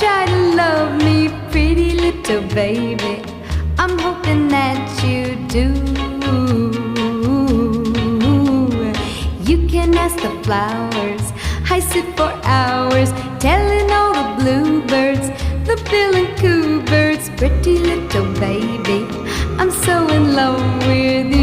try to love me, pretty little baby. I'm hoping that you do. You can ask the flowers, I sit for hours telling all the bluebirds, the bill and coo birds, pretty little baby, I'm so in love with you.